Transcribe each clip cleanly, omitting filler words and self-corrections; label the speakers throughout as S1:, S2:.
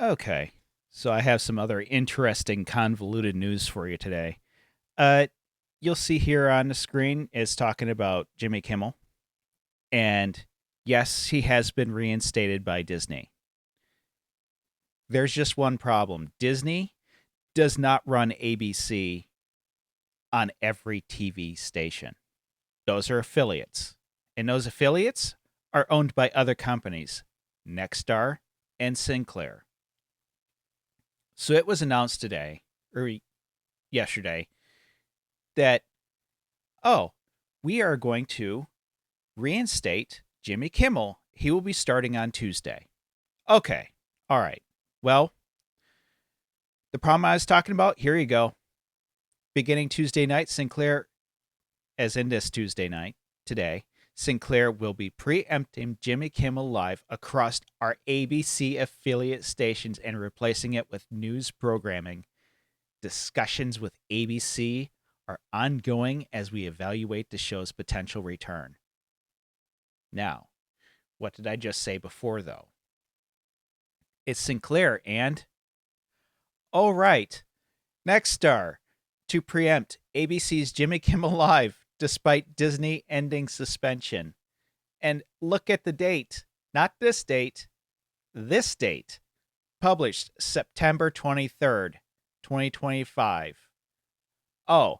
S1: Okay, so I have some other interesting, convoluted news for you today. Uh, you'll see here on the screen is talking about Jimmy Kimmel, and yes, he has been reinstated by Disney. There's just one problem: Disney does not run ABC on every TV station. Those are affiliates, and those affiliates are owned by other companies, Nexstar and Sinclair. So it was announced today, or yesterday, that, oh, we are going to reinstate Jimmy Kimmel. He will be starting on Tuesday. Okay. All right. Well, the problem I was talking about, here you go. Beginning Tuesday night, Sinclair, as in this Tuesday night, today, Sinclair will be preempting Jimmy Kimmel Live across our ABC affiliate stations and replacing it with news programming. Discussions with ABC are ongoing as we evaluate the show's potential return. Now, what did I just say before, though? It's Sinclair and, oh, right, Nexstar to preempt ABC's Jimmy Kimmel Live despite Disney ending suspension. And look at the date. Not this date, this date. Published September 23rd, 2025. Oh,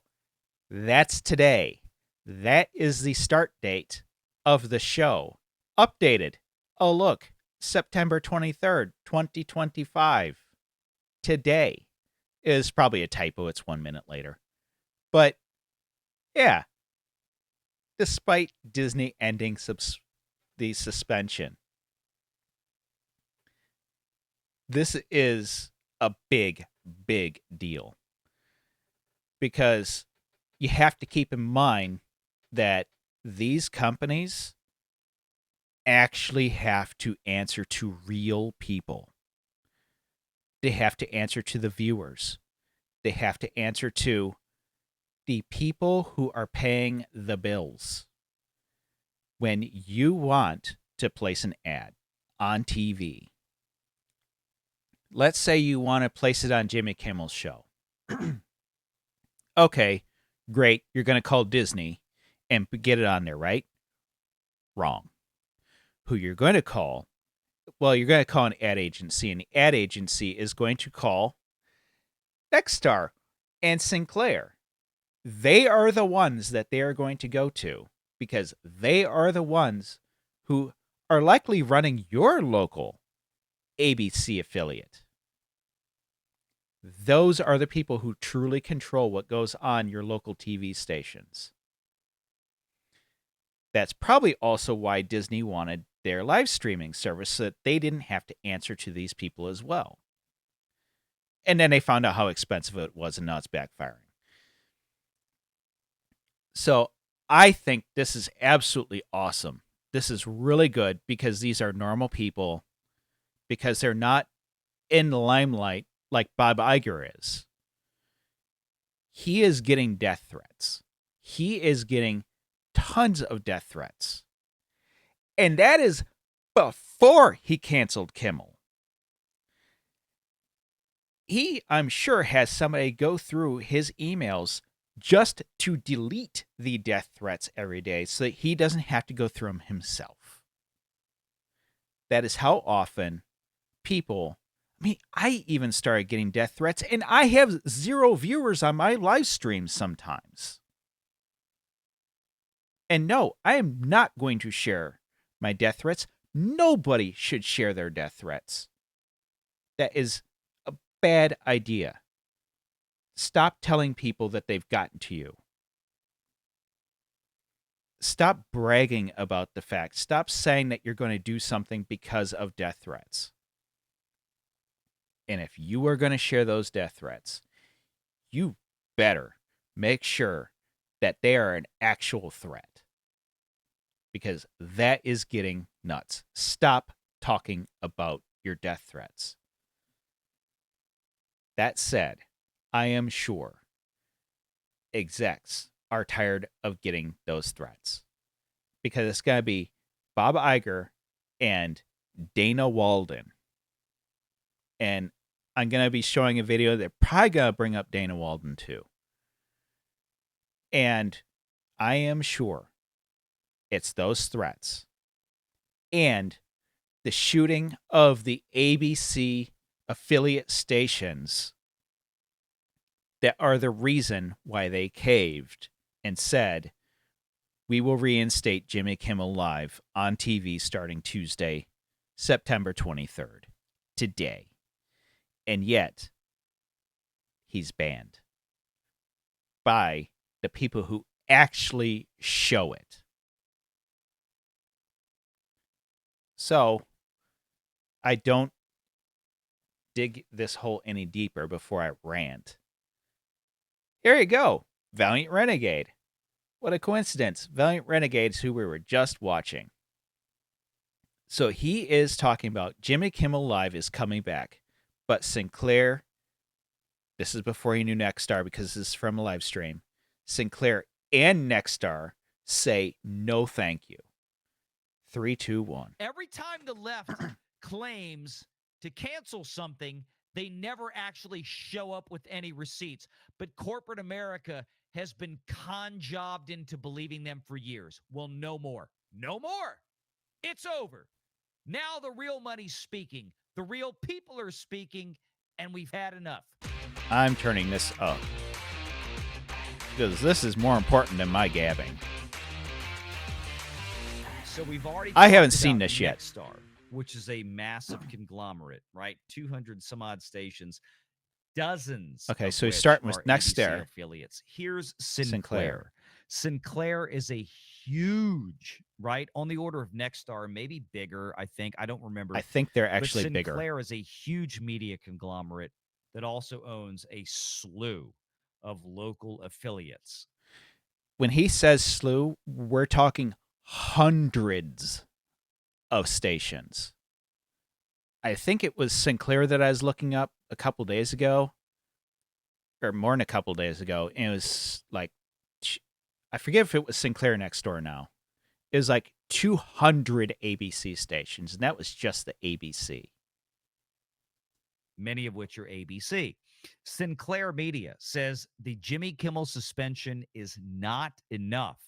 S1: that's today. That is the start date of the show. Updated. Oh, look, September 23rd, 2025. Today is probably a typo. It's 1 minute later. But yeah, despite Disney ending the suspension, this is a big, big deal because you have to keep in mind that these companies actually have to answer to real people. They have to answer to the viewers. They have to answer to the people who are paying the bills. When you want to place an ad on TV, let's say you want to place it on Jimmy Kimmel's show. Okay, great. You're going to call Disney and get it on there, right? Wrong. Who you're going to call, well, you're going to call an ad agency, and the ad agency is going to call Nexstar and Sinclair. They are the ones that they are going to go to because they are the ones who are likely running your local ABC affiliate. Those are the people who truly control what goes on your local TV stations. That's probably also why Disney wanted their live streaming service so that they didn't have to answer to these people as well. And then they found out how expensive it was, and now it's backfiring. So I think this is absolutely awesome. This is really good because these are normal people, because they're not in the limelight like Bob Iger is. He is getting death threats. He is getting tons of death threats. And that is before he canceled Kimmel. He, I'm sure, has somebody go through his emails just to delete the death threats every day so that he doesn't have to go through them himself. That is how often people, I mean, I even started getting death threats, and I have 0 viewers on my live streams sometimes. And no, I am not going to share my death threats. Nobody should share their death threats. That is a bad idea. Stop telling people that they've gotten to you. Stop bragging about the fact. Stop saying that you're going to do something because of death threats. And if you are going to share those death threats, you better make sure that they are an actual threat. Because that is getting nuts. Stop talking about your death threats. That said, I am sure execs are tired of getting those threats because it's going to be Bob Iger and Dana Walden. And I'm going to be showing a video that probably going to bring up Dana Walden too. And I am sure it's those threats and the shooting of the ABC affiliate stations that are the reason why they caved and said, we will reinstate Jimmy Kimmel Live on TV starting Tuesday, September 23rd, today. And yet, he's banned by the people who actually show it. So, I don't dig this hole any deeper before I rant. Here you go. Valiant Renegade. What a coincidence. Valiant Renegade's who we were just watching. So he is talking about Jimmy Kimmel Live is coming back, but Sinclair, this is before he knew Nexstar because this is from a live stream, Sinclair and Nexstar say no thank you. 3, 2, 1.
S2: Every time the left claims to cancel something, they never actually show up with any receipts. But corporate America has been con-jobbed into believing them for years. Well, no more. No more. It's over. Now the real money's speaking. The real people are speaking, and we've had enough.
S1: I'm turning this up because this is more important than my gabbing.
S2: So we've already.
S1: I haven't seen this yet.
S2: Nexstar, which is a massive conglomerate, right? 200 some odd stations, dozens.
S1: Okay,
S2: of
S1: so he's
S2: which
S1: starting with
S2: are
S1: Nexstar
S2: ABC affiliates. Here's Sinclair. Sinclair is a huge, right, on the order of Nexstar, maybe bigger. I think I don't remember.
S1: I think they're actually
S2: but
S1: bigger.
S2: Sinclair is a huge media conglomerate that also owns a slew of local affiliates.
S1: When he says slew, we're talking hundreds of stations. I think it was Sinclair that I was looking up a couple days ago, or more than a couple days ago, and it was like, I forget if it was Sinclair Nexstar now. It was like 200 ABC stations, and that was just the ABC.
S2: Many of which are ABC. Sinclair Media says the Jimmy Kimmel suspension is not enough.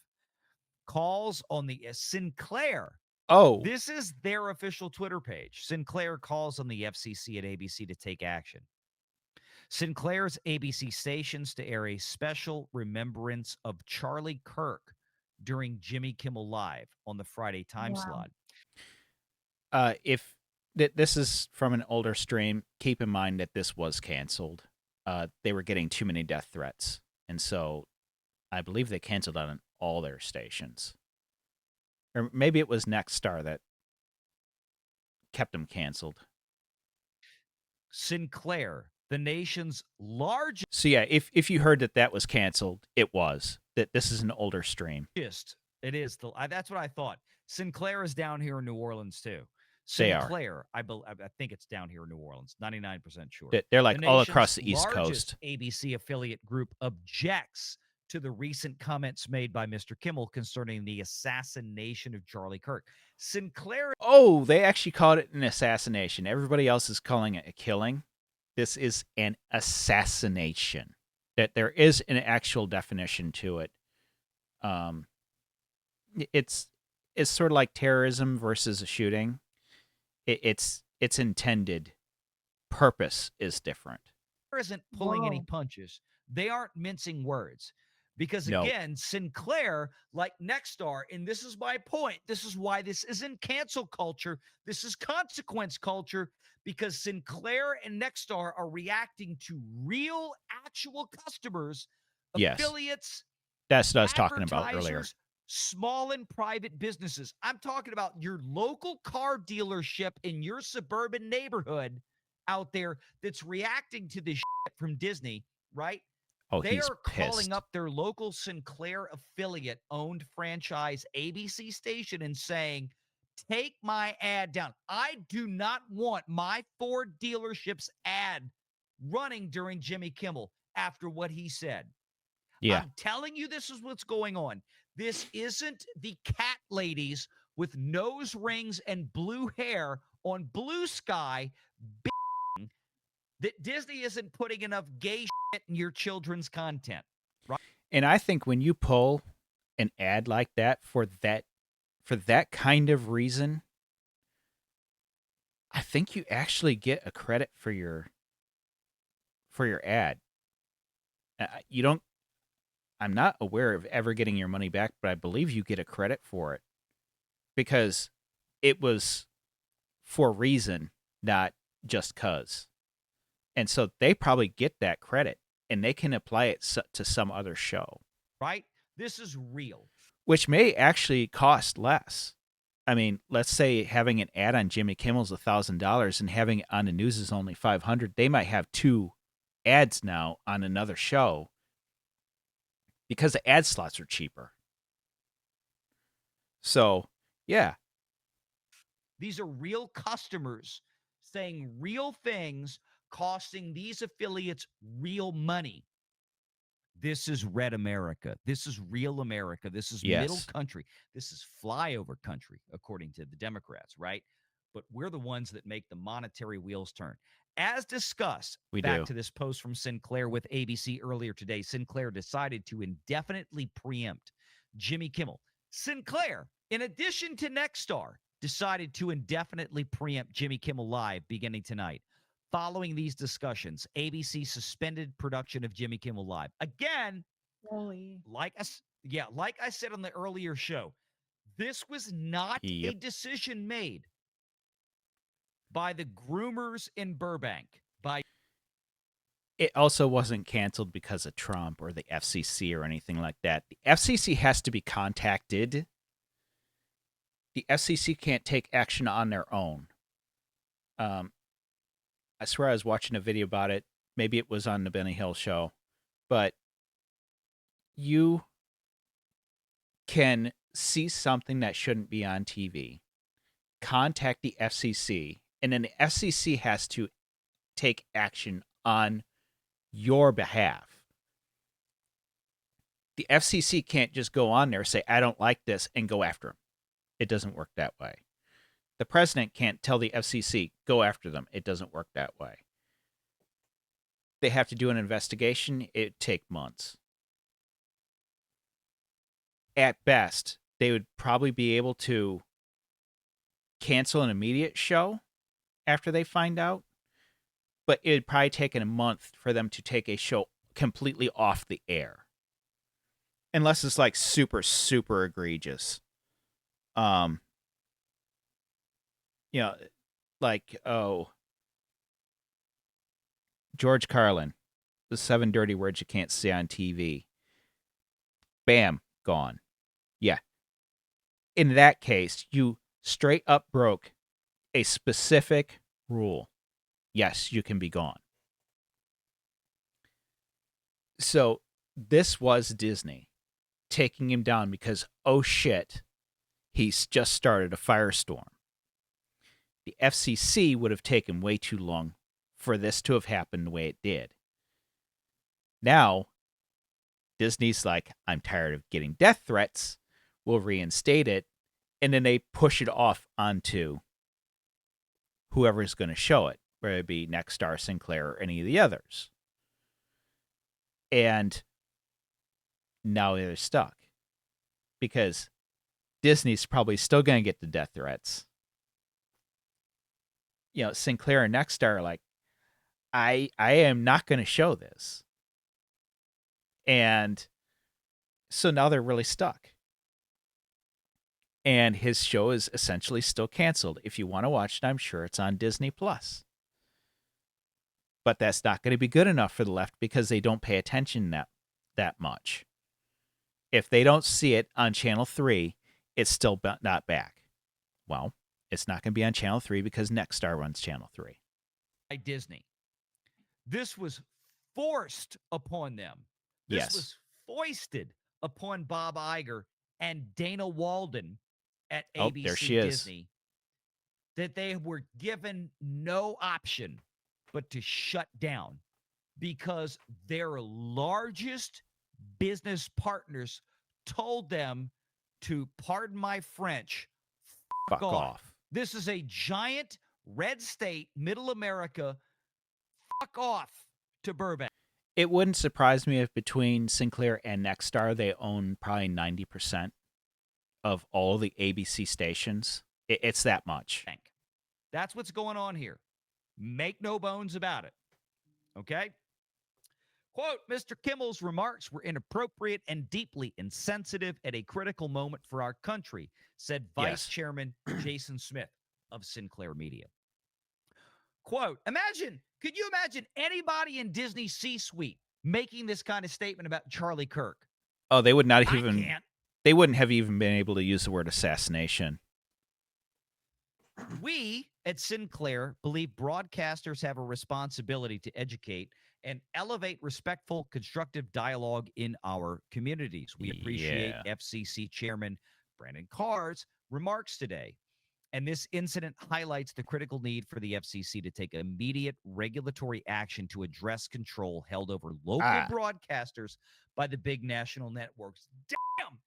S2: Calls on the Sinclair.
S1: Oh,
S2: this is their official Twitter page. Sinclair calls on the FCC and ABC to take action. Sinclair's ABC stations to air a special remembrance of Charlie Kirk during Jimmy Kimmel Live on the Friday time slot.
S1: If this is from an older stream, keep in mind that this was canceled. They were getting too many death threats, and so I believe they canceled on all their stations. Or maybe it was Nexstar that kept them canceled.
S2: Sinclair, the nation's largest.
S1: So yeah, if you heard that was canceled, it was. That this is an older stream.
S2: It is. That's what I thought. Sinclair is down here in New Orleans too.
S1: Sinclair,
S2: I think it's down here in New Orleans. 99% sure.
S1: They're like all across the East Coast.
S2: ABC affiliate group objects to the recent comments made by Mr. Kimmel concerning the assassination of Charlie Kirk. Sinclair.
S1: Oh, they actually called it an assassination. Everybody else is calling it a killing. This is an assassination. That there is an actual definition to it. It's sort of like terrorism versus a shooting. It's intended purpose is different.
S2: Isn't pulling any punches. They aren't mincing words. Because again, Sinclair, like Nexstar, and this is my point. This is why this isn't cancel culture. This is consequence culture, because Sinclair and Nexstar are reacting to real, actual customers, affiliates.
S1: That's what I was talking about earlier.
S2: Small and private businesses. I'm talking about your local car dealership in your suburban neighborhood out there that's reacting to this shit from Disney, right?
S1: Oh,
S2: they
S1: are
S2: calling up their local Sinclair affiliate owned franchise ABC station and saying, take my ad down. I do not want my Ford dealership's ad running during Jimmy Kimmel after what he said.
S1: Yeah.
S2: I'm telling you, this is what's going on. This isn't the cat ladies with nose rings and blue hair on Blue Sky that Disney isn't putting enough gay shit in your children's content. Right?
S1: And I think when you pull an ad like that for that kind of reason, I think you actually get a credit for your ad. You don't. I'm not aware of ever getting your money back, but I believe you get a credit for it because it was for reason, not just cause. And so they probably get that credit and they can apply it to some other show,
S2: Right? This is real.
S1: which may actually cost less. I mean, let's say having an ad on Jimmy Kimmel's $1,000 and having it on the news is only 500. They might have two ads now on another show because the ad slots are cheaper. So, yeah,
S2: These are real customers saying real things, costing these affiliates real money. This is red America. This is real America. This is middle
S1: yes,
S2: country. This is flyover country, according to the Democrats, right? But we're the ones that make the monetary wheels turn. As discussed,
S1: we
S2: back
S1: do.
S2: to this post from Sinclair with ABC earlier today, Sinclair decided to indefinitely preempt Jimmy Kimmel. Sinclair, in addition to Nexstar, decided to indefinitely preempt Jimmy Kimmel Live beginning tonight. Following these discussions, ABC suspended production of Jimmy Kimmel Live. Again,
S3: Holy.
S2: like I said on the earlier show, this was not a
S1: Yep.
S2: decision made by the groomers in Burbank. By
S1: It also wasn't canceled because of Trump or the FCC or anything like that. The FCC has to be contacted. The FCC can't take action on their own. Um, I swear I was watching a video about it. Maybe it was on the Benny Hill show, but you can see something that shouldn't be on TV, contact the FCC, and then the FCC has to take action on your behalf. The FCC can't just go on there and say, I don't like this, and go after them. It doesn't work that way. The president can't tell the FCC, go after them. It doesn't work that way. They have to do an investigation. It'd take months. At best, they would probably be able to cancel an immediate show after they find out, but it'd probably take a month for them to take a show completely off the air. Unless it's like super, super egregious. Um, you know, like, oh, George Carlin, the 7 dirty words you can't say on TV. Bam, gone. Yeah. In that case, you straight up broke a specific rule. Yes, you can be gone. So this was Disney taking him down because, oh shit, he's just started a firestorm. The FCC would have taken way too long for this to have happened the way it did. Now, Disney's like, I'm tired of getting death threats. We'll reinstate it. And then they push it off onto whoever's going to show it, whether it be Nexstar, Sinclair, or any of the others. And now they're stuck because Disney's probably still going to get the death threats. You know, Sinclair and Nexstar are like, I am not going to show this. And so now they're really stuck. And his show is essentially still canceled. If you want to watch it, I'm sure it's on Disney Plus. But that's not going to be good enough for the left because they don't pay attention that much. If they don't see it on Channel 3, it's still not back. Well, it's not going to be on Channel 3 because Nexstar runs Channel 3.
S2: by Disney. This was forced upon them. This
S1: Yes.
S2: was foisted upon Bob Iger and Dana Walden at
S1: Oh,
S2: ABC
S1: there she is.
S2: Disney, that they were given no option but to shut down because their largest business partners told them to, pardon my French,
S1: Fuck off.
S2: This is a giant red state, middle America. off to Burbank.
S1: It wouldn't surprise me if between Sinclair and Nexstar, they own probably 90% of all the ABC stations. It's that much.
S2: That's what's going on here. Make no bones about it. Okay? Quote, Mr. Kimmel's remarks were inappropriate and deeply insensitive at a critical moment for our country, said Vice Chairman Jason Smith of Sinclair Media. Quote, could you imagine anybody in Disney C-suite making this kind of statement about Charlie Kirk?
S1: Oh, they would not even, they wouldn't have even been able to use the word assassination.
S2: We at Sinclair believe broadcasters have a responsibility to educate and elevate respectful, constructive dialogue in our communities. We appreciate FCC Chairman Brandon Carr's remarks today. And this incident highlights the critical need for the FCC to take immediate regulatory action to address control held over local broadcasters by the big national networks. Damn!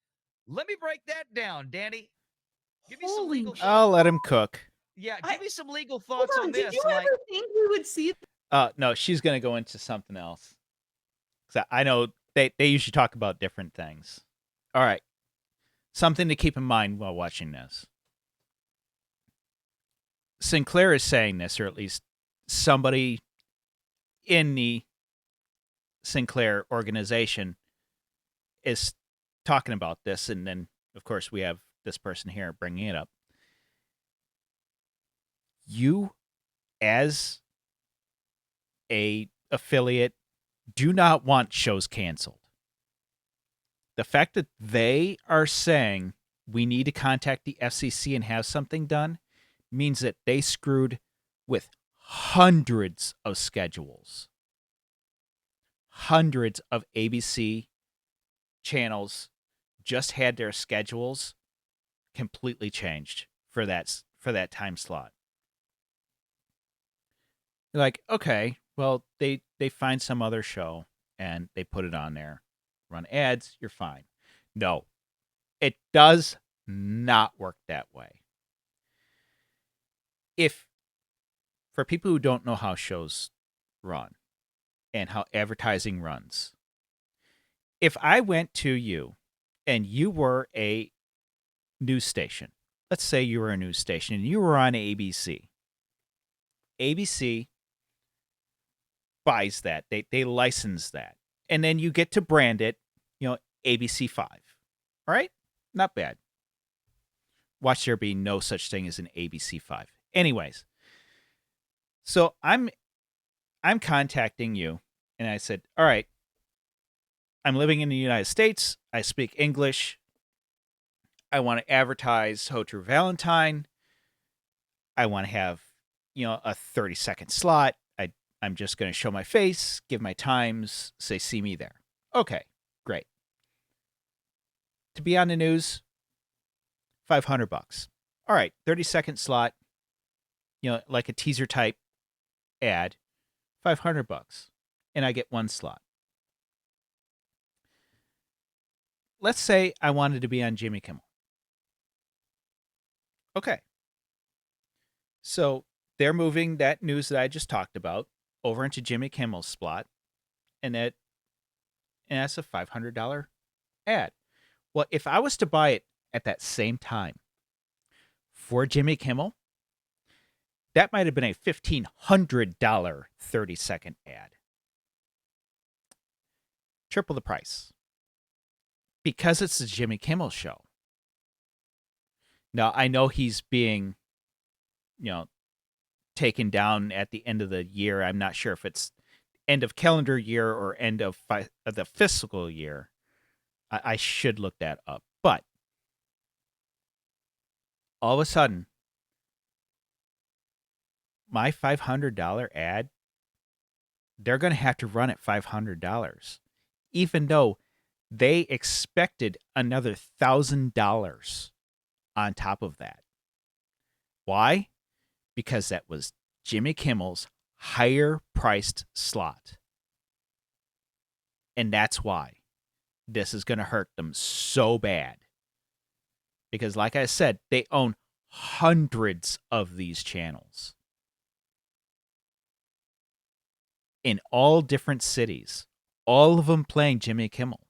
S2: Let me break that down, Danny. Give me some legal thoughts.
S1: I'll let him cook.
S2: Yeah, give me some legal thoughts on this.
S3: Did you ever think we would see?
S1: No, she's going to go into something else. Because I know they usually talk about different things. All right. Something to keep in mind while watching this. Sinclair is saying this, or at least somebody in the Sinclair organization is talking about this. And then, of course, we have this person here bringing it up. You, as a affiliate, do not want shows canceled. The fact that they are saying we need to contact the FCC and have something done means that they screwed with hundreds of schedules. Hundreds of ABC channels just had their schedules completely changed for that time slot. You're like, okay, well, they find some other show and they put it on there. Run ads, you're fine. No, it does not work that way. If, for people who don't know how shows run and how advertising runs, if I went to you and you were a news station, let's say you were a news station and you were on ABC. ABC buys that. They license that. And then you get to brand it, ABC5. All right? Not bad. Watch there be no such thing as an ABC5. Anyways, so I'm contacting you, and I said, all right, I'm living in the United States. I speak English. I want to advertise Ho True Valentine. I want to have, a 30-second slot. I'm just going to show my face, give my times, say, see me there. Okay, great. To be on the news, $500. All right, 30-second slot, like a teaser type ad, $500. And I get one slot. Let's say I wanted to be on Jimmy Kimmel. Okay. So they're moving that news that I just talked about over into Jimmy Kimmel's slot, and that's a $500 ad. Well, if I was to buy it at that same time for Jimmy Kimmel, that might have been a $1,500 30-second ad. Triple the price. Because it's the Jimmy Kimmel show. Now, I know he's being, taken down at the end of the year. I'm not sure if it's end of calendar year or end of the fiscal year. I should look that up. But all of a sudden, my $500 ad, they're going to have to run at $500, even though they expected another $1,000 on top of that. Why? Because that was Jimmy Kimmel's higher priced slot. And that's why this is going to hurt them so bad. Because like I said, they own hundreds of these channels. in all different cities, all of them playing Jimmy Kimmel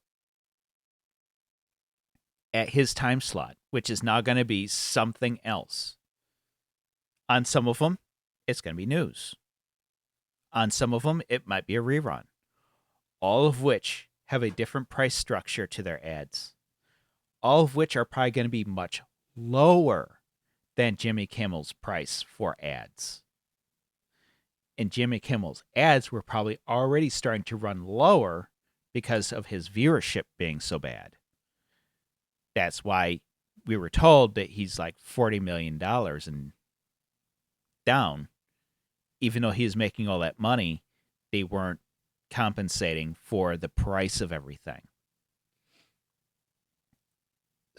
S1: at his time slot, which is now going to be something else. On some of them, it's going to be news. On some of them, it might be a rerun. All of which have a different price structure to their ads. All of which are probably going to be much lower than Jimmy Kimmel's price for ads. And Jimmy Kimmel's ads were probably already starting to run lower because of his viewership being so bad. That's why we were told that he's like $40 million and down. Even though he was making all that money, they weren't compensating for the price of everything.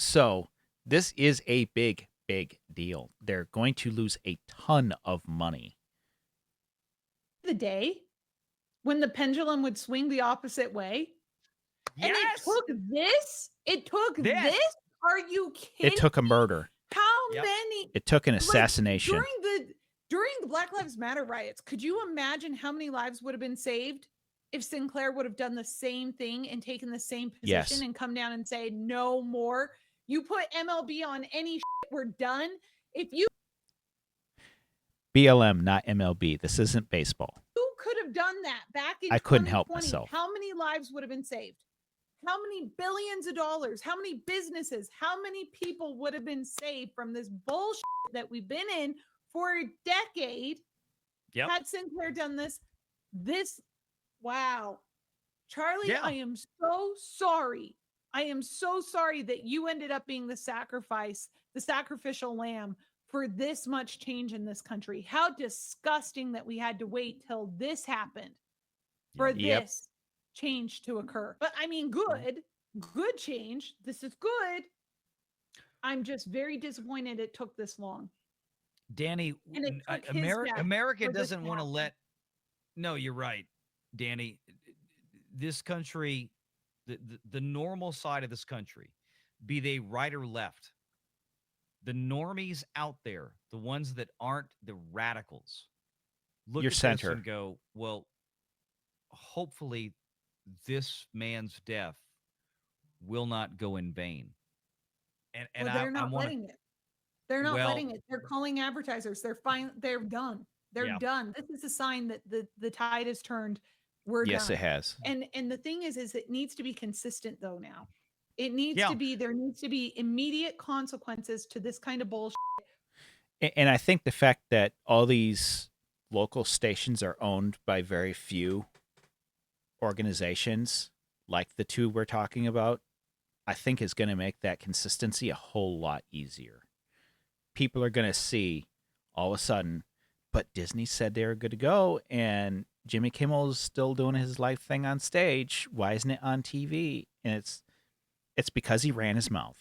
S1: So this is a big, big deal. They're going to lose a ton of money.
S3: The day when the pendulum would swing the opposite way. And
S2: Yes.
S3: it took this. Are you kidding?
S1: It took a murder.
S3: How many?
S1: It took an assassination.
S3: During the Black Lives Matter riots, could you imagine how many lives would have been saved if Sinclair would have done the same thing and taken the same position and come down and say, no more? You put MLB on any shit, we're done. If you
S1: BLM, not MLB. This isn't baseball.
S3: Who could have done that back in
S1: I couldn't help myself.
S3: How many lives would have been saved? How many billions of dollars? How many businesses? How many people would have been saved from this bullshit that we've been in for a decade?
S2: Yep.
S3: Had Sinclair done this, wow. Charlie,
S2: Yeah.
S3: I am so sorry. I am so sorry that you ended up being the sacrificial lamb for this much change in this country. How disgusting that we had to wait till this happened for this change to occur. But I mean, good change. This is good. I'm just very disappointed it took this long.
S2: Danny,
S3: And it took his death
S2: America
S3: for this
S2: doesn't
S3: to
S2: want to
S3: happen.
S2: let. No, you're right, Danny. This country, the normal side of this country, be they right or left, the normies out there, the ones that aren't the radicals, look
S1: Your
S2: at
S1: center.
S2: this and go, well, hopefully this man's death will not go in vain. And
S3: Well, they're not
S2: I want
S3: letting it. They're not letting it. They're calling advertisers. They're fine. They're done. They're done. This is a sign that the tide has turned. We're done.
S1: Yes, it has.
S3: And the thing is it needs to be consistent though now. It needs to be, there needs to be immediate consequences to this kind of bullshit.
S1: And I think the fact that all these local stations are owned by very few organizations, like the two we're talking about, I think is going to make that consistency a whole lot easier. People are going to see all of a sudden, but Disney said they were good to go, and Jimmy Kimmel's still doing his live thing on stage. Why isn't it on TV? And it's because he ran his mouth.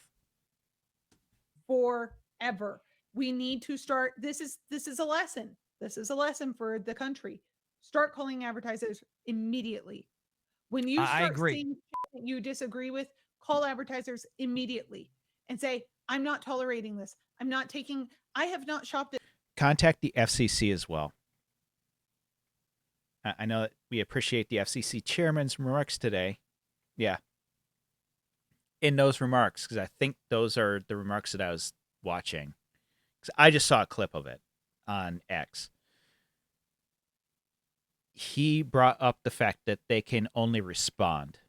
S3: Forever. We need to start. This is a lesson. This is a lesson for the country. Start calling advertisers immediately. When you start seeing shit that you disagree with, call advertisers immediately and say, I'm not tolerating this. I have not shopped at.
S1: Contact the FCC as well. I know that we appreciate the FCC chairman's remarks today. Yeah. In those remarks, because I think those are the remarks that I was watching. Because I just saw a clip of it on X. He brought up the fact that they can only respond.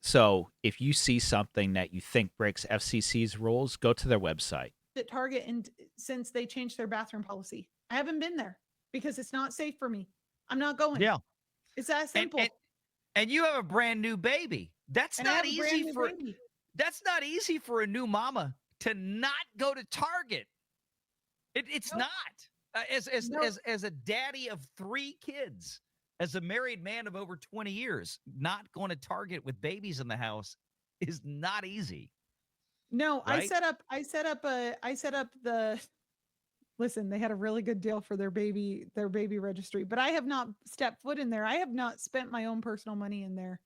S1: So if you see something that you think breaks FCC's rules, go to their website.
S3: At Target, and since they changed their bathroom policy, I haven't been there because it's not safe for me. I'm not going.
S2: Yeah.
S3: It's that simple.
S2: And you have a brand new baby. That's not easy for a new mama to not go to Target. It's not. As a daddy of 3 kids, as a married man of over 20 years, not going to Target with babies in the house is not easy.
S3: No, right? I set up the listen, they had a really good deal for their baby registry, but I have not stepped foot in there. I have not spent my own personal money in there.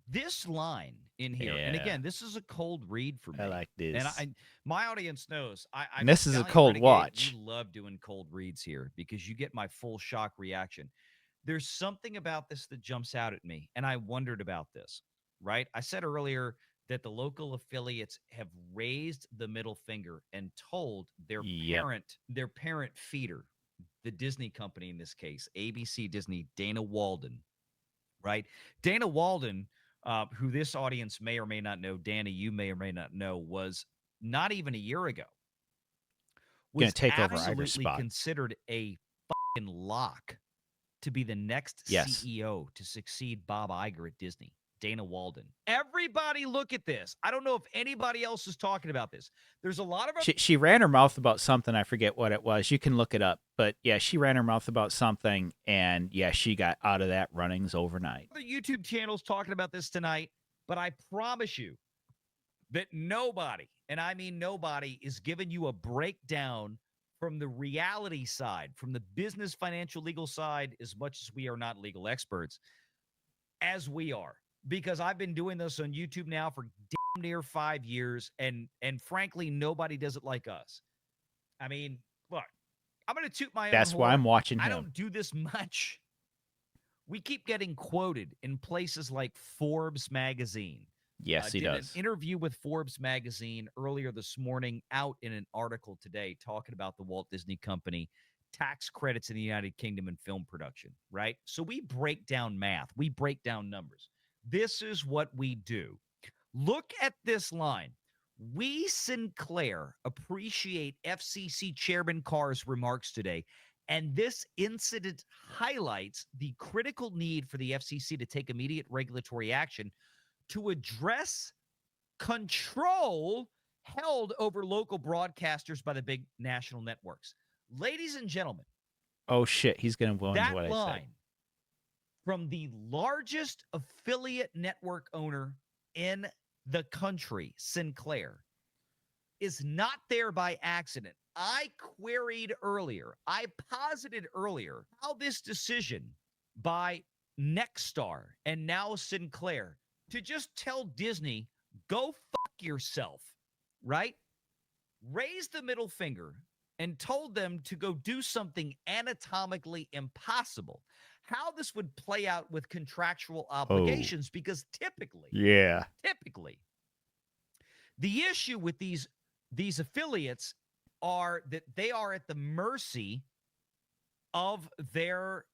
S2: This line in here, and again, this is a cold read for me.
S1: I like this.
S2: And my audience knows.
S1: And this is a cold watch.
S2: We love doing cold reads here because you get my full shock reaction. there's something about this that jumps out at me, and I wondered about this, right? I said earlier that the local affiliates have raised the middle finger and told
S1: Yep.
S2: their parent feeder, the Disney company in this case, ABC Disney, Dana Walden, right? Dana Walden, who this audience may or may not know, Dana, you may or may not know, was not even a year ago,
S1: Gonna
S2: was
S1: take over Iger's
S2: absolutely
S1: spot.
S2: considered a fucking lock to be the next
S1: Yes.
S2: CEO to succeed Bob Iger at Disney. Dana Walden. Everybody look at this. I don't know if anybody else is talking about this. There's a lot of
S1: She ran her mouth about something. I forget what it was. You can look it up. But yeah, she ran her mouth about something, and yeah, she got out of that runnings overnight.
S2: other YouTube channels talking about this tonight, but I promise you that nobody, and I mean nobody, is giving you a breakdown from the reality side, from the business, financial, legal side, as much as we are not legal experts, as we are. Because I've been doing this on YouTube now for damn near 5 years, and frankly, nobody does it like us. I mean, look, I'm going to toot my own
S1: That's why
S2: horn.
S1: I'm watching
S2: I
S1: him.
S2: don't do this much. We keep getting quoted in places like Forbes magazine.
S1: Yes, he
S2: Did
S1: does.
S2: an interview with Forbes magazine earlier this morning, out in an article today talking about the Walt Disney Company tax credits in the United Kingdom in film production, right? So we break down math, we break down numbers. This is what we do. Look at this line. We, Sinclair, appreciate FCC Chairman Carr's remarks today, and this incident highlights the critical need for the FCC to take immediate regulatory action to address control held over local broadcasters by the big national networks. Ladies and gentlemen,
S1: Oh shit, he's gonna go into
S2: that
S1: what I
S2: line
S1: said.
S2: from the largest affiliate network owner in the country, Sinclair, is not there by accident. I queried earlier, I posited earlier how this decision by Nexstar and now Sinclair to just tell Disney, go fuck yourself, right? Raised the middle finger and told them to go do something anatomically impossible. How this would play out with contractual obligations, because typically,
S1: Yeah.
S2: the issue with these affiliates are that they are at the mercy of their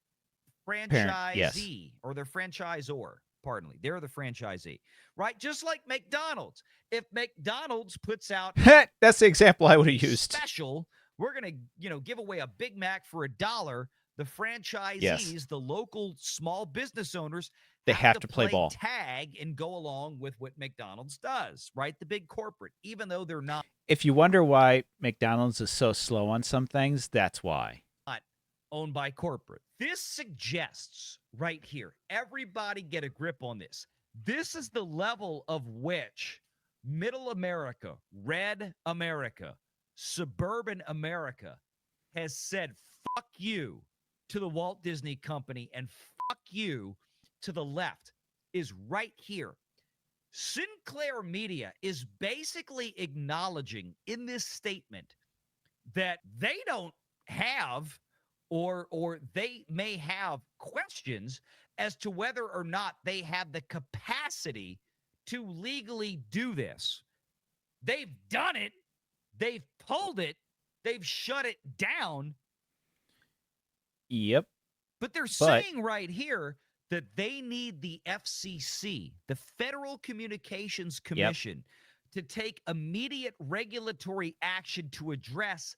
S2: franchisee
S1: yes.
S2: or their franchisor. Pardon me. They're the franchisee, right? Just like McDonald's. If McDonald's puts out
S1: That's the example I would have used.
S2: special, we're going to, give away a Big Mac for $1. The franchisees,
S1: Yes.
S2: the local small business owners,
S1: They have to play ball.
S2: tag and go along with what McDonald's does, right? The big corporate, even though they're not
S1: If you wonder why McDonald's is so slow on some things, that's why.
S2: owned by corporate. This suggests right here, everybody get a grip on this. This is the level of which middle America, red America, suburban America has said fuck you to the Walt Disney Company and fuck you to the left, is right here. Sinclair Media is basically acknowledging in this statement that they don't have, or they may have questions as to whether or not they have the capacity to legally do this. They've done it. They've pulled it. They've shut it down.
S1: Yep.
S2: But they're saying right here that they need the FCC, the Federal Communications Commission, to take immediate regulatory action to address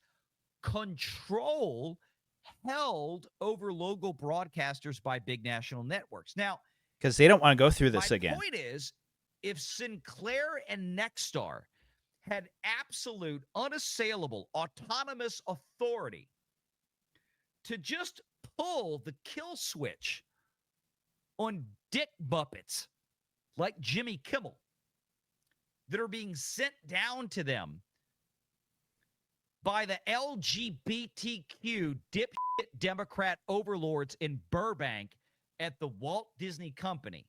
S2: control held over local broadcasters by big national networks. Now,
S1: because they don't want to go through this
S2: my
S1: again.
S2: point is, if Sinclair and Nexstar had absolute, unassailable, autonomous authority to just pull the kill switch on dick buppets like Jimmy Kimmel that are being sent down to them by the LGBTQ dipshit Democrat overlords in Burbank at the Walt Disney Company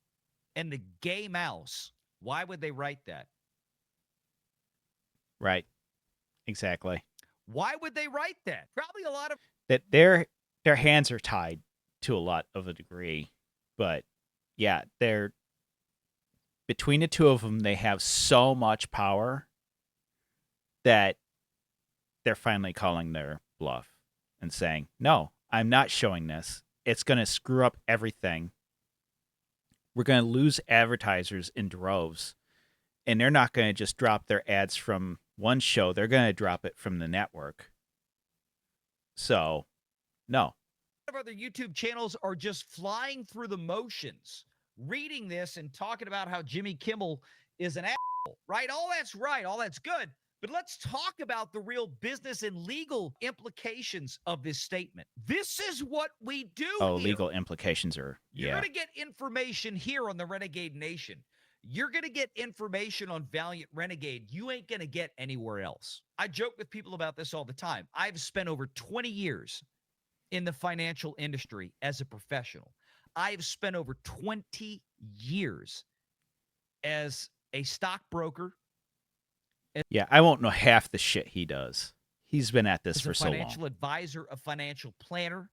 S2: and the gay mouse, why would they write that?
S1: Right. Exactly.
S2: Why would they write that? Probably a lot of
S1: That their hands are tied. to a lot of a degree. But yeah, they're between the two of them, they have so much power that they're finally calling their bluff and saying, no, I'm not showing this. It's going to screw up everything. We're going to lose advertisers in droves. And they're not going to just drop their ads from one show. They're going to drop it from the network. So, no.
S2: Of other YouTube channels are just flying through the motions, reading this and talking about how Jimmy Kimmel is an asshole, right? All that's right. All that's good. But let's talk about the real business and legal implications of this statement. This is what we do
S1: Oh,
S2: here.
S1: legal implications are,
S2: You're
S1: yeah.
S2: going to get information here on the Renegade Nation. You're going to get information on Valiant Renegade you ain't going to get anywhere else. I joke with people about this all the time. I've spent over 20 years in the financial industry as a professional. I've spent over 20 years as a stockbroker.
S1: Yeah, I won't know half the shit he does. He's been at this
S2: As
S1: for
S2: a
S1: so long.
S2: financial advisor, a financial planner,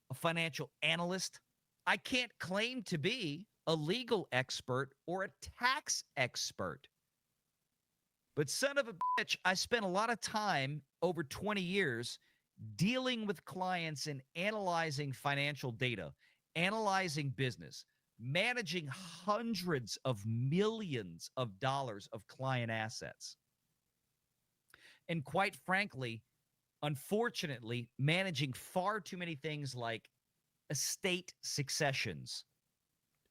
S2: a financial analyst. I can't claim to be a legal expert or a tax expert. But son of a bitch, I spent a lot of time over 20 years dealing with clients and analyzing financial data, analyzing business, managing hundreds of millions of dollars of client assets. And quite frankly, unfortunately, managing far too many things like estate successions,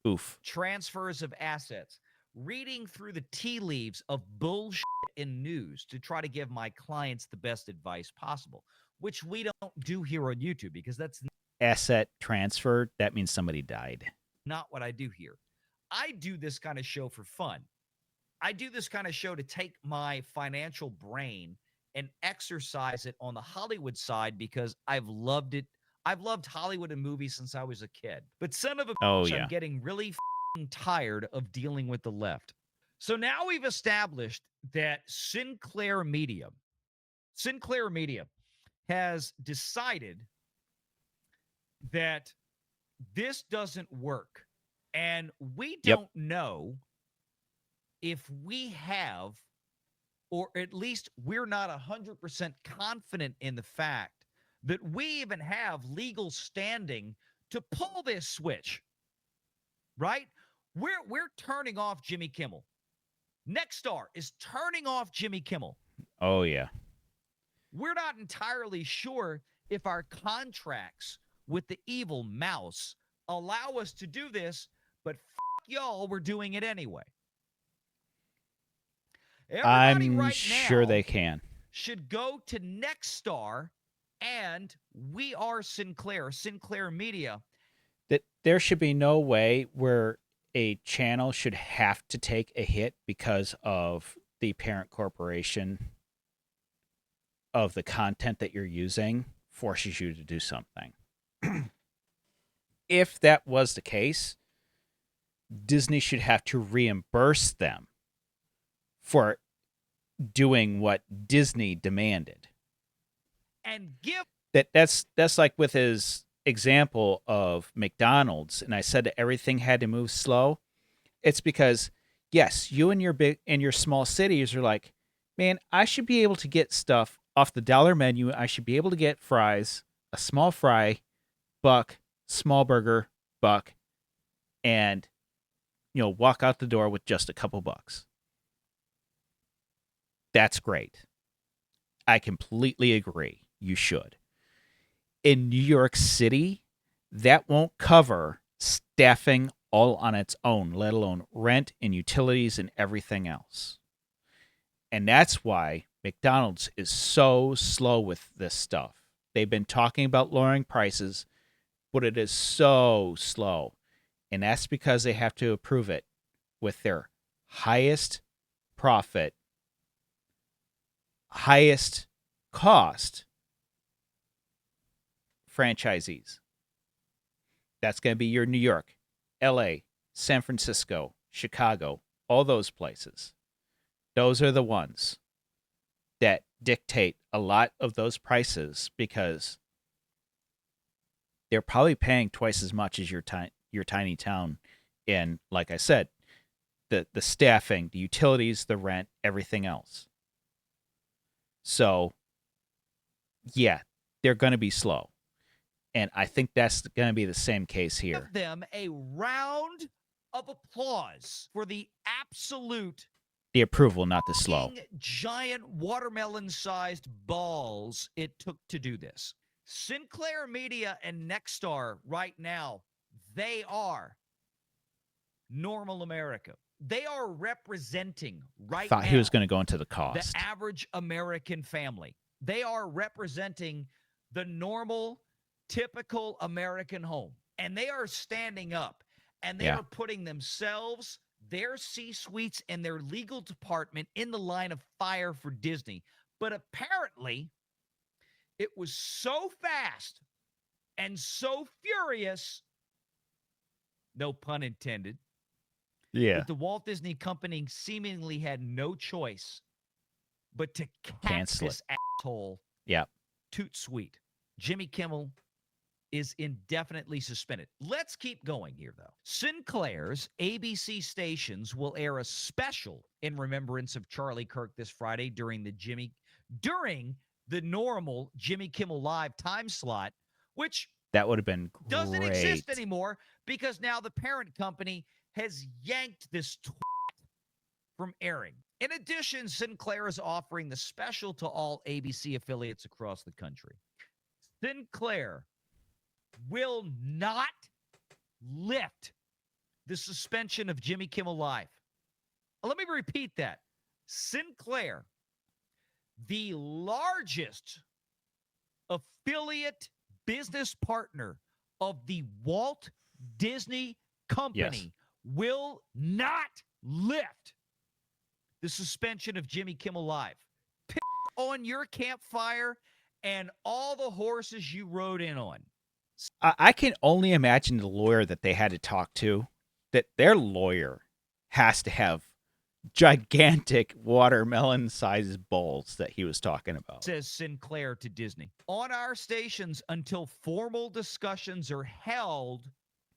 S1: Oof.
S2: transfers of assets, reading through the tea leaves of bullshit in news to try to give my clients the best advice possible, which we don't do here on YouTube because that's
S1: Asset transfer, that means somebody died.
S2: not what I do here. I do this kind of show for fun. I do this kind of show to take my financial brain and exercise it on the Hollywood side because I've loved it. I've loved Hollywood and movies since I was a kid. But son of a
S1: Oh,
S2: bitch,
S1: yeah.
S2: I'm getting really tired of dealing with the left. So now we've established that Sinclair Media has decided that this doesn't work. And we
S1: Yep.
S2: don't know if we have, or at least we're not 100% confident in the fact that we even have legal standing to pull this switch, right? We're turning off Jimmy Kimmel. Nexstar is turning off Jimmy Kimmel.
S1: Oh, yeah.
S2: We're not entirely sure if our contracts with the evil mouse allow us to do this, but y'all, we're doing it anyway. Everybody
S1: I'm
S2: right
S1: sure
S2: now
S1: they can.
S2: should go to Nexstar and We Are Sinclair Media.
S1: That there should be no way where a channel should have to take a hit because of the parent corporation of the content that you're using forces you to do something. If that was the case, Disney should have to reimburse them for doing what Disney demanded.
S2: And give
S1: That's like with his example of McDonald's, and I said that everything had to move slow. It's because yes, you and your small cities are like, man, I should be able to get stuff off the dollar menu. I should be able to get fries, a small fry, buck, small burger, buck, and walk out the door with just a couple bucks. That's great. I completely agree. You should. In New York City, that won't cover staffing all on its own, let alone rent and utilities and everything else. And that's why McDonald's is so slow with this stuff. They've been talking about lowering prices, but it is so slow. And that's because they have to approve it with their highest profit, highest cost franchisees. That's going to be your New York, LA, San Francisco, Chicago, all those places. Those are the ones that dictate a lot of those prices because they're probably paying twice as much as your tiny town. And like I said, the staffing, the utilities, the rent, everything else. So, yeah, they're going to be slow. And I think that's going to be the same case here.
S2: Give them a round of applause for the absolute
S1: The approval, not the slow.
S2: giant watermelon-sized balls it took to do this. Sinclair Media and Nexstar right now, they are normal America. They are representing right now.
S1: Thought he was going to go into the
S2: The
S1: cost.
S2: average American family. They are representing the normal, typical American home. And they are standing up and they are putting themselves, their C-suites, and their legal department in the line of fire for Disney. But apparently, it was so fast and so furious, no pun intended,
S1: Yeah.
S2: that the Walt Disney Company seemingly had no choice but to cancel this asshole.
S1: Yeah.
S2: Toot sweet. Jimmy Kimmel is indefinitely suspended. Let's keep going here, though. Sinclair's ABC stations will air a special in remembrance of Charlie Kirk this Friday during the normal Jimmy Kimmel Live time slot, which
S1: that would have been great.
S2: Doesn't exist anymore because now the parent company has yanked this from airing. In addition, Sinclair is offering the special to all ABC affiliates across the country. Sinclair will not lift the suspension of Jimmy Kimmel Live. Let me repeat that. Sinclair, the largest affiliate business partner of the Walt Disney Company, will not lift the suspension of Jimmy Kimmel Live. Piss on your campfire and all the horses you rode in on.
S1: I can only imagine the lawyer that they had to talk to, that their lawyer has to have gigantic watermelon-sized bowls that he was talking about.
S2: Says Sinclair to Disney. On our stations until formal discussions are held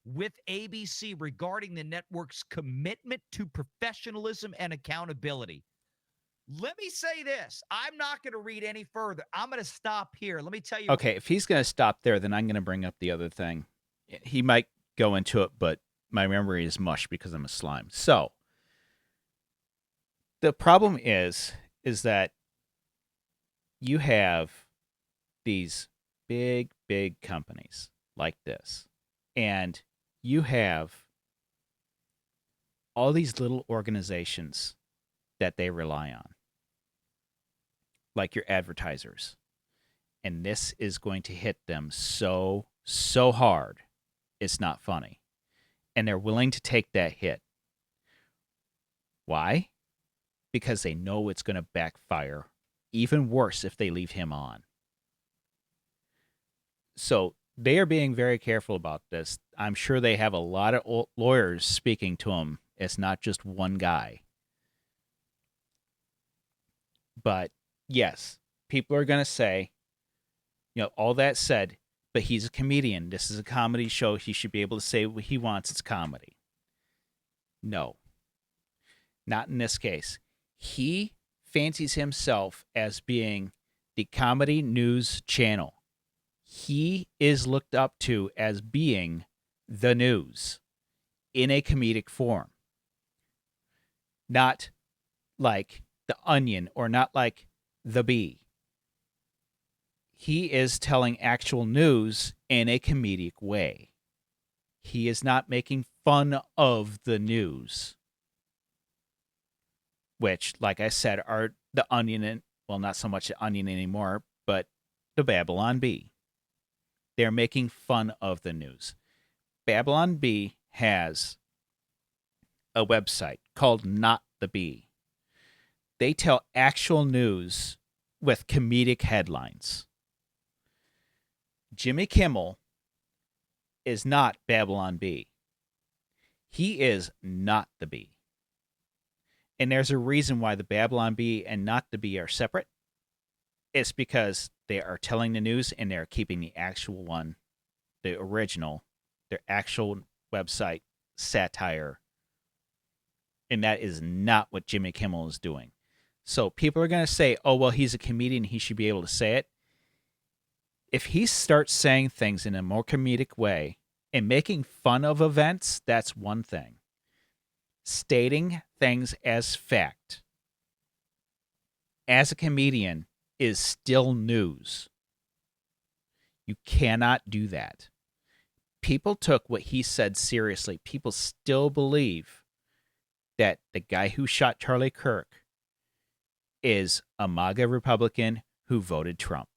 S2: with ABC regarding the network's commitment to professionalism and accountability. Let me say this. I'm not going to read any further. I'm going to stop here. Let me tell you.
S1: Okay, if he's going to stop there, then I'm going to bring up the other thing. He might go into it, but my memory is mush because I'm a slime. So, the problem is that you have these big, big companies like this, and you have all these little organizations that they rely on, like your advertisers. And this is going to hit them so hard, it's not funny. And they're willing to take that hit. Why? Because they know it's going to backfire even worse if they leave him on. So they are being very careful about this. I'm sure they have a lot of lawyers speaking to them. It's not just one guy. But yes, people are going to say, all that said, but he's a comedian. This is a comedy show. He should be able to say what he wants. It's comedy. No, not in this case. He fancies himself as being the comedy news channel. He is looked up to as being the news in a comedic form. Not like The Onion or not like The Bee. He is telling actual news in a comedic way. He is not making fun of the news. Which, like I said, are The Onion and, well, not so much The Onion anymore, but the Babylon Bee. They're making fun of the news. Babylon Bee has a website called Not the Bee. They tell actual news with comedic headlines. Jimmy Kimmel is not Babylon Bee. He is Not the Bee. And there's a reason why the Babylon Bee and Not the Bee are separate. It's because they are telling the news and they're keeping the actual one the original, their actual website satire, and that is not what Jimmy Kimmel is doing. So people are going to say, "Oh, well, he's a comedian; he should be able to say it." If he starts saying things in a more comedic way and making fun of events, that's one thing. Stating things as fact as a comedian is still news. You cannot do that. People took what he said seriously. People still believe that the guy who shot Charlie Kirk is a MAGA Republican who voted Trump.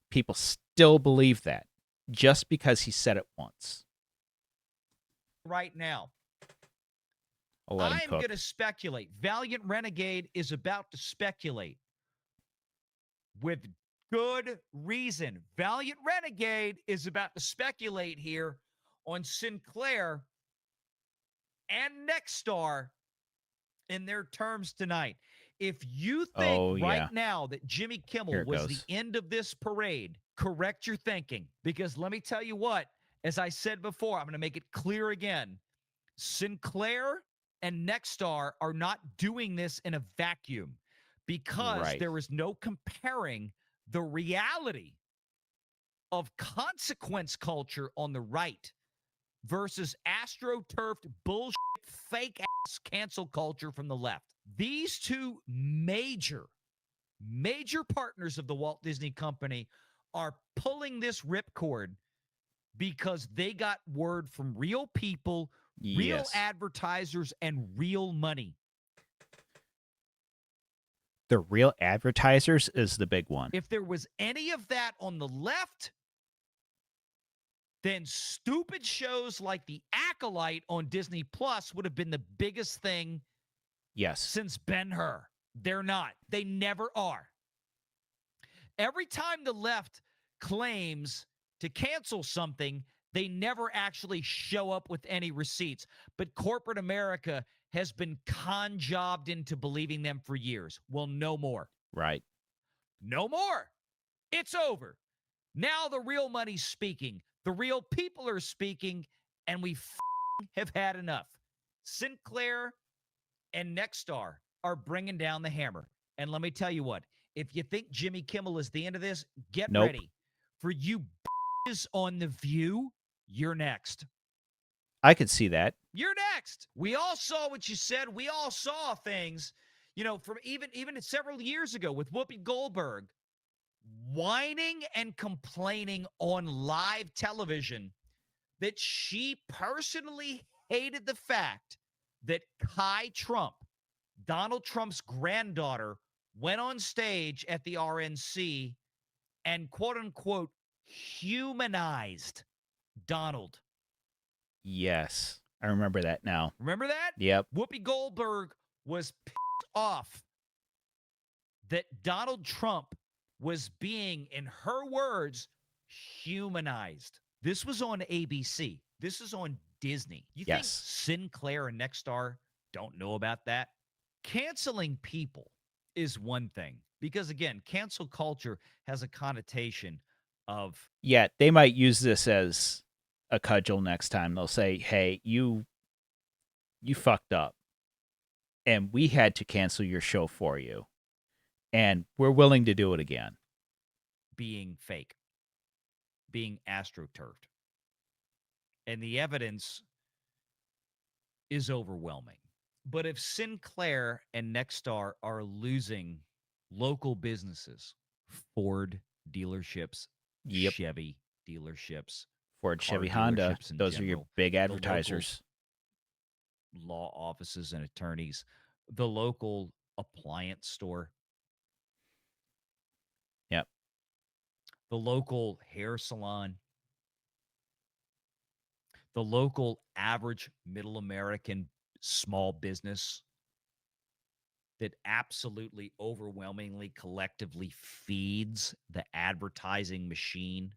S1: People still believe that just because he said it once.
S2: Right now,
S1: I'll let him
S2: I'm
S1: cook.
S2: going to speculate. Valiant Renegade is about to speculate with good reason. Valiant Renegade is about to speculate here on Sinclair and Nexstar in their terms tonight. If you think
S1: Oh,
S2: right
S1: yeah.
S2: now that Jimmy
S1: Here
S2: Kimmel
S1: it
S2: was the
S1: goes.
S2: end of this parade, correct your thinking. Because let me tell you what, as I said before, I'm going to make it clear again. Sinclair and Nexstar are not doing this in a vacuum because
S1: Right.
S2: there is no comparing the reality of consequence culture on the right versus astroturfed bullshit, fake ass cancel culture from the left. These two major partners of the Walt Disney Company are pulling this ripcord because they got word from real people, real
S1: Yes.
S2: advertisers, and real money.
S1: The real advertisers is the big one.
S2: If there was any of that on the left, then stupid shows like The Acolyte on Disney Plus would have been the biggest thing
S1: Yes.
S2: since Ben-Hur. They're not. They never are. Every time the left claims to cancel something, they never actually show up with any receipts. But corporate America has been con-jobbed into believing them for years. Well, no more.
S1: Right.
S2: No more. It's over. Now the real money's speaking. The real people are speaking, and we have had enough. Sinclair and Nexstar are bringing down the hammer. And let me tell you what, if you think Jimmy Kimmel is the end of this, get
S1: Nope.
S2: ready. For you on The View, you're next.
S1: I could see that.
S2: You're next. We all saw what you said. We all saw things, from even several years ago with Whoopi Goldberg whining and complaining on live television that she personally hated the fact that Kai Trump, Donald Trump's granddaughter, went on stage at the RNC and quote unquote humanized Donald.
S1: Yes. I remember that now.
S2: Remember that?
S1: Yep.
S2: Whoopi Goldberg was pissed off that Donald Trump was being, in her words, humanized. This was on ABC. This is on Disney. You think
S1: Yes.
S2: Sinclair and Nexstar don't know about that? Canceling people is one thing because, again, cancel culture has a connotation of
S1: Yeah, they might use this as a cudgel next time. They'll say, "Hey, you fucked up, and we had to cancel your show for you, and we're willing to do it again."
S2: being fake, being astroturfed. And the evidence is overwhelming. But if Sinclair and Nexstar are losing local businesses, Ford dealerships,
S1: Yep.
S2: Chevy dealerships,
S1: Ford,
S2: car
S1: Chevy, Honda.
S2: dealerships in
S1: Those are your
S2: general,
S1: big
S2: the local
S1: advertisers.
S2: law offices and attorneys, the local appliance store,
S1: Yep.
S2: the local hair salon, the local average middle American small business that absolutely overwhelmingly collectively feeds the advertising machine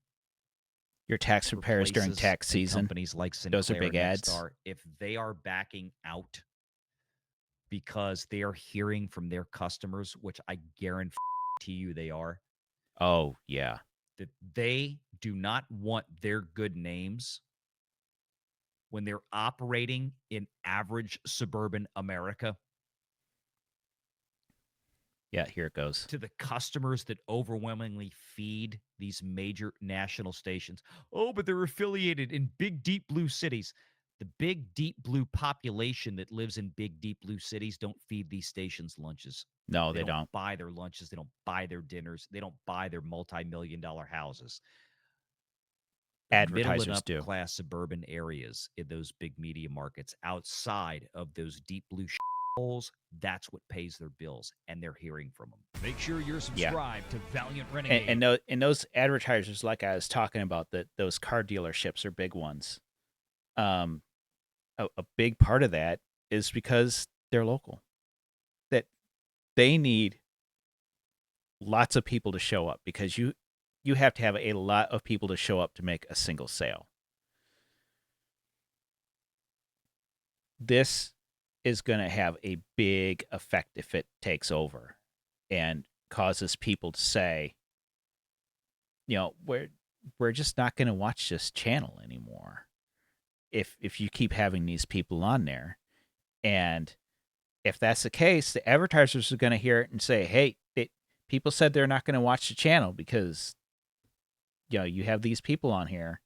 S1: Your tax
S2: for
S1: repairs during
S2: places
S1: tax
S2: and
S1: season.
S2: companies like
S1: Those are
S2: Sinclair
S1: big
S2: and
S1: ads.
S2: Nexstar, if they are backing out because they are hearing from their customers, which I guarantee you they are,
S1: Oh, yeah.
S2: that they do not want their good names when they're operating in average suburban America
S1: Yeah, here it goes.
S2: to the customers that overwhelmingly feed these major national stations. Oh, but they're affiliated in big, deep blue cities. The big, deep blue population that lives in big, deep blue cities don't feed these stations lunches.
S1: No,
S2: They
S1: they
S2: don't
S1: don't.
S2: buy their lunches. They don't buy their dinners. They don't buy their multi-million-dollar houses. The middle and
S1: Advertisers
S2: upper
S1: do.
S2: class suburban areas in those big media markets outside of those deep blue holes, that's what pays their bills, and they're hearing from them. Make sure you're
S1: Yeah.
S2: subscribed to Valiant Renegade.
S1: And those advertisers, like I was talking about, that those car dealerships are big ones. A big part of that is because they're local. That they need lots of people to show up, because you have to have a lot of people to show up to make a single sale. This is going to have a big effect if it takes over and causes people to say, we're just not going to watch this channel anymore if you keep having these people on there. And if that's the case, the advertisers are going to hear it and say, hey, people said they're not going to watch the channel because you have these people on here,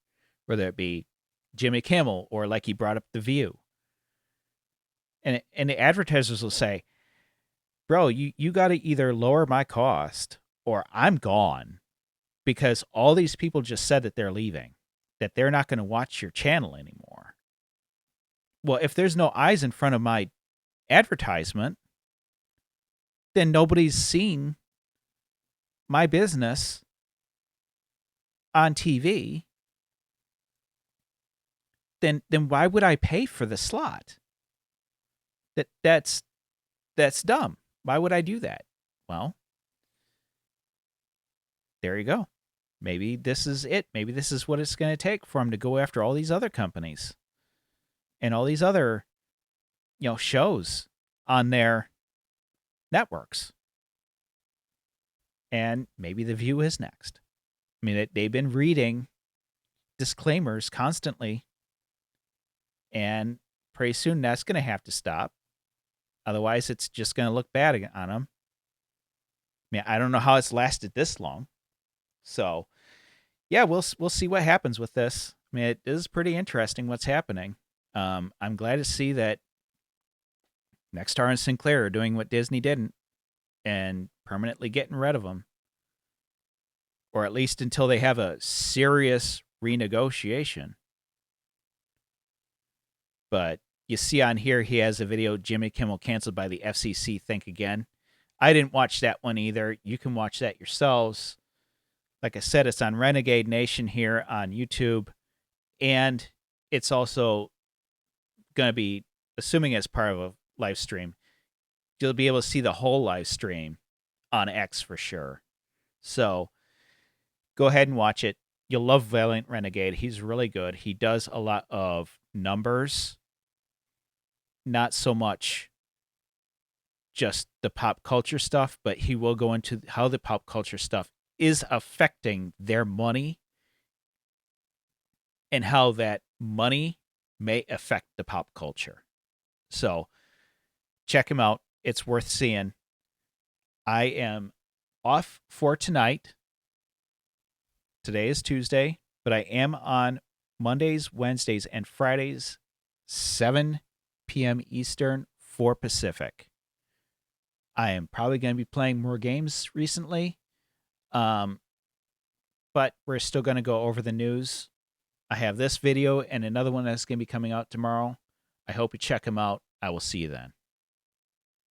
S1: whether it be Jimmy Kimmel or like he brought up The View. And the advertisers will say, bro, you got to either lower my cost or I'm gone, because all these people just said that they're leaving, that they're not going to watch your channel anymore. Well, if there's no eyes in front of my advertisement, then nobody's seen my business on TV. Then why would I pay for the slot? That's dumb. Why would I do that? Well, there you go. Maybe this is it. Maybe this is what it's going to take for them to go after all these other companies and all these other, shows on their networks. And maybe The View is next. I mean, they've been reading disclaimers constantly, and pretty soon that's going to have to stop. Otherwise, it's just going to look bad on them. I mean, I don't know how it's lasted this long. So, yeah, we'll see what happens with this. I mean, it is pretty interesting what's happening. I'm glad to see that Nexstar and Sinclair are doing what Disney didn't and permanently getting rid of them, or at least until they have a serious renegotiation. But you see on here, he has a video, Jimmy Kimmel canceled by the FCC, think again. I didn't watch that one either. You can watch that yourselves. Like I said, it's on Renegade Nation here on YouTube. And it's also going to be, assuming as part of a live stream, you'll be able to see the whole live stream on X for sure. So go ahead and watch it. You'll love Valiant Renegade. He's really good. He does a lot of numbers, not so much just the pop culture stuff, but he will go into how the pop culture stuff is affecting their money and how that money may affect the pop culture. So check him out. It's worth seeing. I am off for tonight. Today is Tuesday, but I am on Mondays, Wednesdays, and Fridays, 7 p.m. Eastern, 4 Pacific. I am probably going to be playing more games recently, but we're still going to go over the news. I have this video and another one that's going to be coming out tomorrow. I hope you check them out. I will see you then.